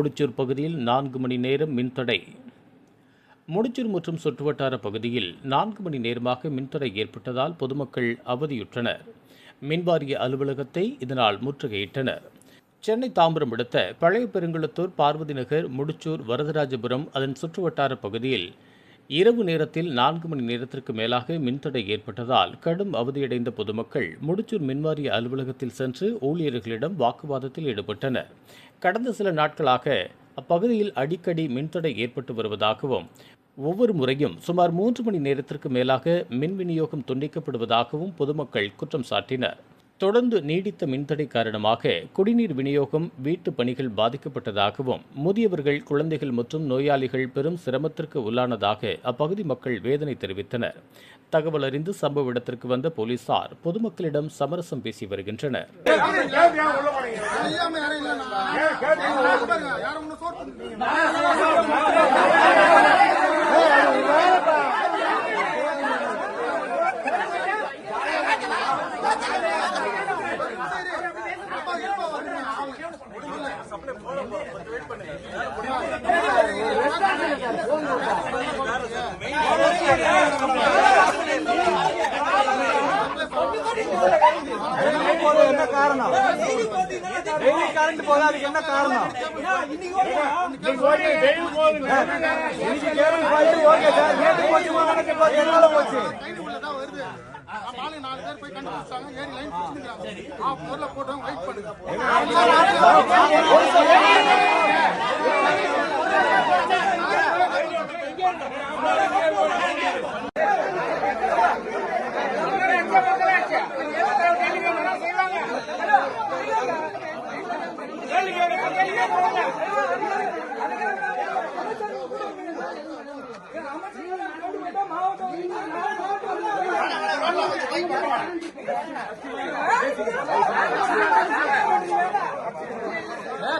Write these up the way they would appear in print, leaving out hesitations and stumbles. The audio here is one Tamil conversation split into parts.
முடிச்சூர் பகுதியில் 4 மணி நேரம் மின்தடை. முடிச்சூர் மற்றும் சுற்றுவட்டார பகுதியில் 4 மணி நேரமாக மின்தடை ஏற்பட்டதால் பொதுமக்கள் அவதியுற்றனர். மின்வாரிய அலுவலகத்தை இதனால் முற்றுகையிட்டனர். சென்னை தாம்பரம் அடுத்த பழைய பெருங்குளத்தூர், பார்வதி நகர், முடிச்சூர், வரதராஜபுரம் அதன் சுற்றுவட்டார பகுதியில் இரவு நேரத்தில் 4 மணி நேரத்திற்கு மேலாக மின்தடை ஏற்பட்டதால் கடும் அவதியடைந்த பொதுமக்கள் முடிச்சூர் மின்வாரிய அலுவலகத்தில் சென்று ஊழியர்களிடம் வாக்குவாதத்தில் ஈடுபட்டனர். கடந்த சில நாட்களாக அப்பகுதியில் அடிக்கடி மின்தடை ஏற்பட்டு வருவதாகவும் ஒவ்வொரு முறையும் சுமார் 3 மணி நேரத்திற்கு மேலாக மின் விநியோகம் துண்டிக்கப்படுவதாகவும் பொதுமக்கள் குற்றம் சாட்டினர். தொடர்ந்து நீடித்த மின்தடை காரணமாக குடிநீர் விநியோகம், வீட்டு பணிகள் பாதிக்கப்பட்டதாகவும் முதியவர்கள், குழந்தைகள் மற்றும் நோயாளிகள் பெரும் சிரமத்திற்கு உள்ளானதாக அப்பகுதி மக்கள் வேதனை தெரிவித்தனர். தகவல் அறிந்து சம்பவ இடத்திற்கு வந்த போலீசார் பொதுமக்களிடம் சமரசம் பேசி வருகின்றனர். என்ன காரணம்? கரண்ட் போகாது, என்ன காரணம்?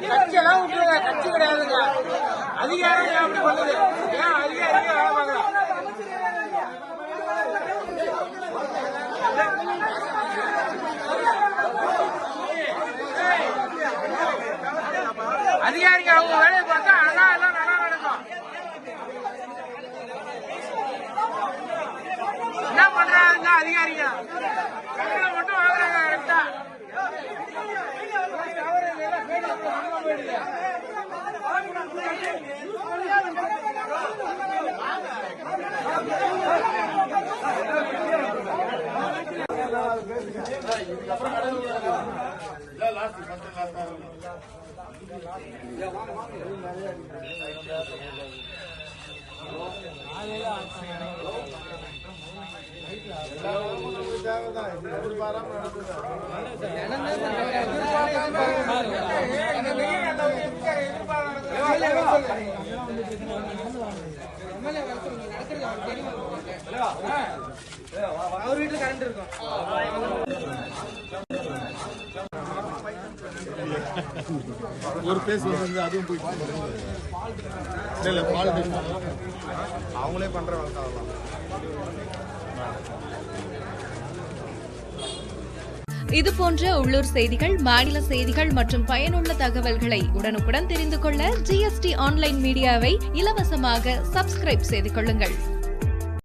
கட்சியெல்லாம் விட்டுருங்க, கட்சி கிடையாதுங்க. அதிகாரம் அப்படி பண்ணுது. ஏன் அதிகாரிகள் வேலை பார்க்கலாம்? அதிகாரிங்க அவங்க வேலையை பார்த்தா அதான் எல்லாம் நல்லா நடக்கும். என்ன பண்றாங்க அதிகாரிங்க? மட்டும் வாங்குறாங்க கரெக்டா. அவர் வீட்டுல கரண்ட் இருக்கும். ஒரு பேஸ் வந்து அதுவும் போயிட்டு அவங்களே பண்றவங்க. இது போன்ற உள்ளூர் செய்திகள், மாநில செய்திகள் மற்றும் பயனுள்ள தகவல்களை உடனுக்குடன் தெரிந்து கொள்ள GST ஆன்லைன் மீடியாவை இலவசமாக சப்ஸ்கிரைப் செய்து கொள்ளுங்கள்.